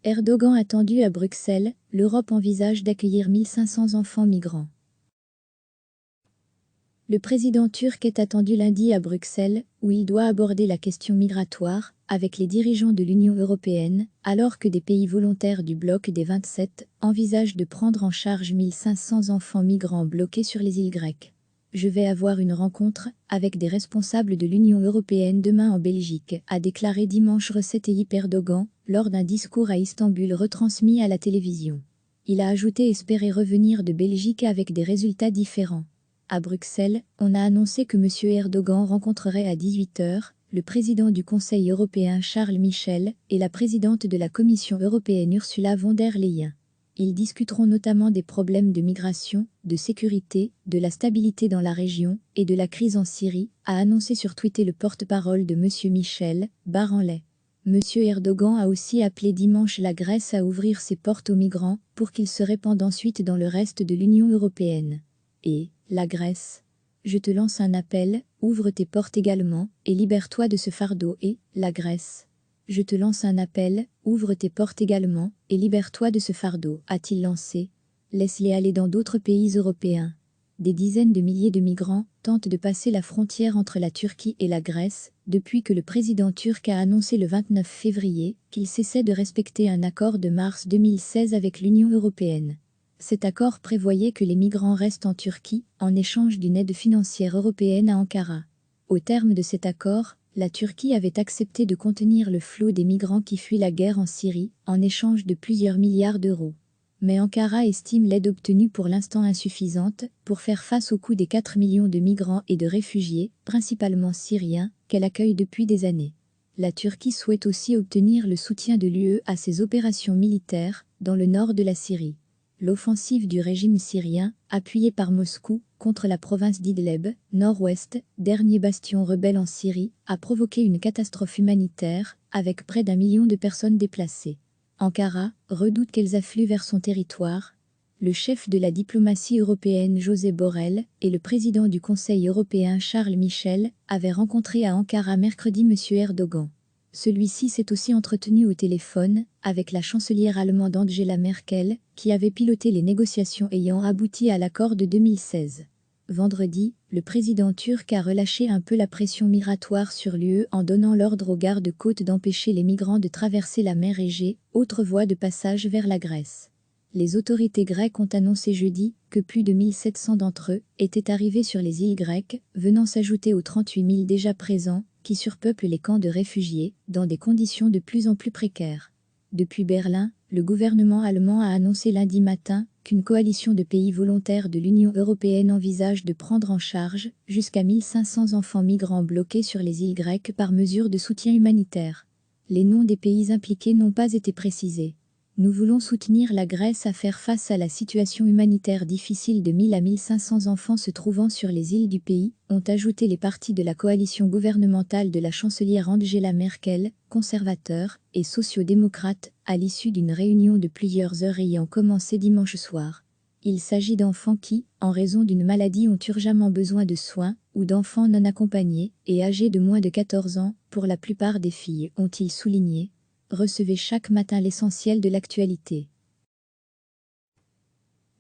Erdogan attendu à Bruxelles, l'Europe envisage d'accueillir 1500 enfants migrants. Le président turc est attendu lundi à Bruxelles, où il doit aborder la question migratoire avec les dirigeants de l'Union européenne, alors que des pays volontaires du bloc des 27 envisagent de prendre en charge 1500 enfants migrants bloqués sur les îles grecques. Je vais avoir une rencontre avec des responsables de l'Union européenne demain en Belgique, a déclaré dimanche Recep Tayyip Erdogan lors d'un discours à Istanbul retransmis à la télévision. Il a ajouté espérer revenir de Belgique avec des résultats différents. À Bruxelles, on a annoncé que M. Erdogan rencontrerait à 18 h le président du Conseil européen Charles Michel et la présidente de la Commission européenne Ursula von der Leyen. Ils discuteront notamment des problèmes de migration, de sécurité, de la stabilité dans la région et de la crise en Syrie, a annoncé sur Twitter le porte-parole de M. Michel, Barranley. M. Erdogan a aussi appelé dimanche la Grèce à ouvrir ses portes aux migrants pour qu'ils se répandent ensuite dans le reste de l'Union européenne. Et, la Grèce, je te lance un appel, ouvre tes portes également, et libère-toi de ce fardeau. Et, la Grèce, je te lance un appel, ouvre tes portes également, et libère-toi de ce fardeau, a-t-il lancé. Laisse-les aller dans d'autres pays européens. Des dizaines de milliers de migrants tentent de passer la frontière entre la Turquie et la Grèce, depuis que le président turc a annoncé le 29 février qu'il cessait de respecter un accord de mars 2016 avec l'Union européenne. Cet accord prévoyait que les migrants restent en Turquie en échange d'une aide financière européenne à Ankara. Au terme de cet accord, la Turquie avait accepté de contenir le flot des migrants qui fuient la guerre en Syrie en échange de plusieurs milliards d'euros. Mais Ankara estime l'aide obtenue pour l'instant insuffisante pour faire face au coût des 4 millions de migrants et de réfugiés, principalement syriens, qu'elle accueille depuis des années. La Turquie souhaite aussi obtenir le soutien de l'UE à ses opérations militaires dans le nord de la Syrie. L'offensive du régime syrien, appuyée par Moscou, contre la province d'Idleb, nord-ouest, dernier bastion rebelle en Syrie, a provoqué une catastrophe humanitaire, avec près d'1 million de personnes déplacées. Ankara redoute qu'elles affluent vers son territoire. Le chef de la diplomatie européenne Josep Borrell et le président du Conseil européen Charles Michel avaient rencontré à Ankara mercredi M. Erdogan. Celui-ci s'est aussi entretenu au téléphone avec la chancelière allemande Angela Merkel, qui avait piloté les négociations ayant abouti à l'accord de 2016. Vendredi, le président turc a relâché un peu la pression migratoire sur l'UE en donnant l'ordre aux gardes-côtes d'empêcher les migrants de traverser la mer Égée, autre voie de passage vers la Grèce. Les autorités grecques ont annoncé jeudi que plus de 1700 d'entre eux étaient arrivés sur les îles grecques, venant s'ajouter aux 38 000 déjà présents, qui surpeuplent les camps de réfugiés, dans des conditions de plus en plus précaires. Depuis Berlin, le gouvernement allemand a annoncé lundi matin qu'une coalition de pays volontaires de l'Union européenne envisage de prendre en charge jusqu'à 1500 enfants migrants bloqués sur les îles grecques par mesure de soutien humanitaire. Les noms des pays impliqués n'ont pas été précisés. Nous voulons soutenir la Grèce à faire face à la situation humanitaire difficile de 1000 à 1500 enfants se trouvant sur les îles du pays, ont ajouté les partis de la coalition gouvernementale de la chancelière Angela Merkel, conservateurs et sociaux-démocrates, à l'issue d'une réunion de plusieurs heures ayant commencé dimanche soir. Il s'agit d'enfants qui, en raison d'une maladie, ont urgemment besoin de soins, ou d'enfants non accompagnés et âgés de moins de 14 ans, pour la plupart des filles, ont-ils souligné. Recevez chaque matin l'essentiel de l'actualité.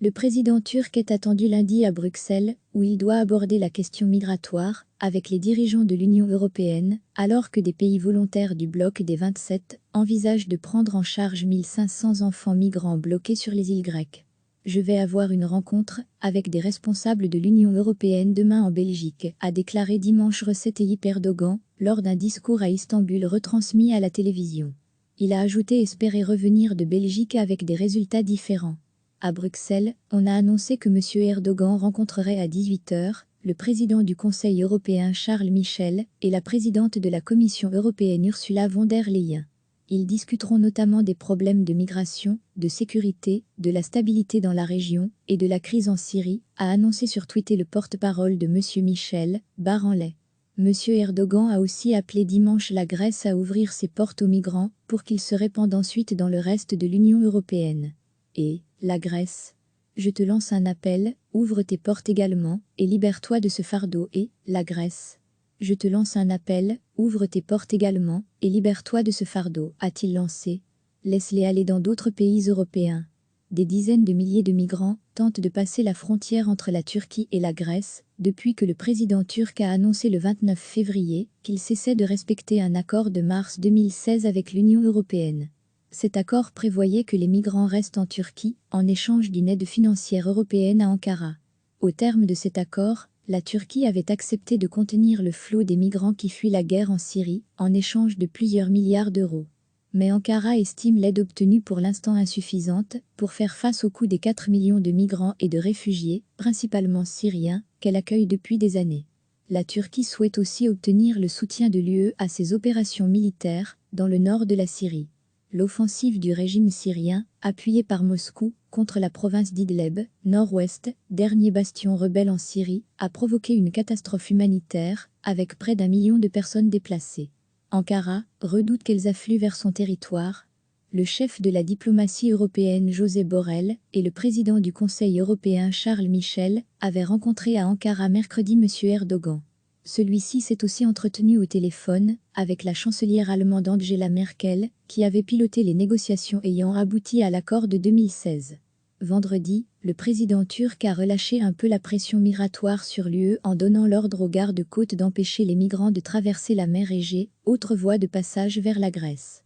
Le président turc est attendu lundi à Bruxelles, où il doit aborder la question migratoire avec les dirigeants de l'Union européenne, alors que des pays volontaires du bloc des 27 envisagent de prendre en charge 1500 enfants migrants bloqués sur les îles grecques. Je vais avoir une rencontre avec des responsables de l'Union européenne demain en Belgique, a déclaré dimanche Recep Tayyip Erdogan lors d'un discours à Istanbul retransmis à la télévision. Il a ajouté espérer revenir de Belgique avec des résultats différents. À Bruxelles, on a annoncé que M. Erdogan rencontrerait à 18 h le président du Conseil européen Charles Michel et la présidente de la Commission européenne Ursula von der Leyen. Ils discuteront notamment des problèmes de migration, de sécurité, de la stabilité dans la région et de la crise en Syrie, a annoncé sur Twitter le porte-parole de M. Michel, Barranley. M. Erdogan a aussi appelé dimanche la Grèce à ouvrir ses portes aux migrants pour qu'ils se répandent ensuite dans le reste de l'Union européenne. Et, la Grèce, je te lance un appel, ouvre tes portes également, et libère-toi de ce fardeau. Et, la Grèce, je te lance un appel, ouvre tes portes également, et libère-toi de ce fardeau, a-t-il lancé. Laisse-les aller dans d'autres pays européens. Des dizaines de milliers de migrants tentent de passer la frontière entre la Turquie et la Grèce, depuis que le président turc a annoncé le 29 février qu'il cessait de respecter un accord de mars 2016 avec l'Union européenne. Cet accord prévoyait que les migrants restent en Turquie en échange d'une aide financière européenne à Ankara. Au terme de cet accord, la Turquie avait accepté de contenir le flot des migrants qui fuient la guerre en Syrie en échange de plusieurs milliards d'euros. Mais Ankara estime l'aide obtenue pour l'instant insuffisante pour faire face au coût des 4 millions de migrants et de réfugiés, principalement syriens, qu'elle accueille depuis des années. La Turquie souhaite aussi obtenir le soutien de l'UE à ses opérations militaires dans le nord de la Syrie. L'offensive du régime syrien, appuyée par Moscou, contre la province d'Idleb, nord-ouest, dernier bastion rebelle en Syrie, a provoqué une catastrophe humanitaire, avec près d'1 million de personnes déplacées. Ankara redoute qu'elles affluent vers son territoire. Le chef de la diplomatie européenne Josep Borrell et le président du Conseil européen Charles Michel avaient rencontré à Ankara mercredi M. Erdogan. Celui-ci s'est aussi entretenu au téléphone avec la chancelière allemande Angela Merkel, qui avait piloté les négociations ayant abouti à l'accord de 2016. Vendredi, le président turc a relâché un peu la pression migratoire sur l'UE en donnant l'ordre aux gardes-côtes d'empêcher les migrants de traverser la mer Égée, autre voie de passage vers la Grèce.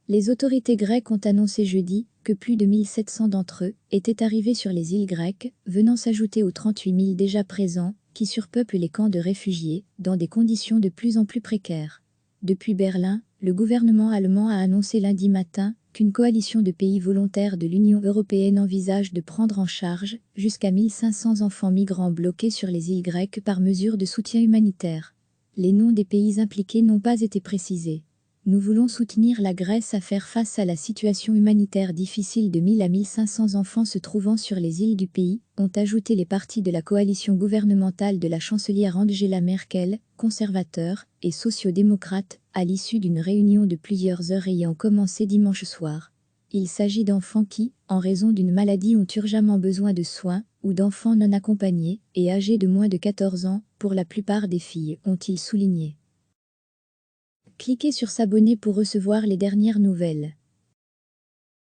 Les autorités grecques ont annoncé jeudi que plus de 1700 d'entre eux étaient arrivés sur les îles grecques, venant s'ajouter aux 38 000 déjà présents, qui surpeuplent les camps de réfugiés, dans des conditions de plus en plus précaires. Depuis Berlin, le gouvernement allemand a annoncé lundi matin qu'une coalition de pays volontaires de l'Union européenne envisage de prendre en charge jusqu'à 1500 enfants migrants bloqués sur les îles grecques par mesure de soutien humanitaire. Les noms des pays impliqués n'ont pas été précisés. Nous voulons soutenir la Grèce à faire face à la situation humanitaire difficile de 1000 à 1500 enfants se trouvant sur les îles du pays, ont ajouté les partis de la coalition gouvernementale de la chancelière Angela Merkel, conservateurs et sociaux-démocrates, à l'issue d'une réunion de plusieurs heures ayant commencé dimanche soir. Il s'agit d'enfants qui, en raison d'une maladie, ont urgemment besoin de soins, ou d'enfants non accompagnés et âgés de moins de 14 ans, pour la plupart des filles, ont-ils souligné. Cliquez sur s'abonner pour recevoir les dernières nouvelles.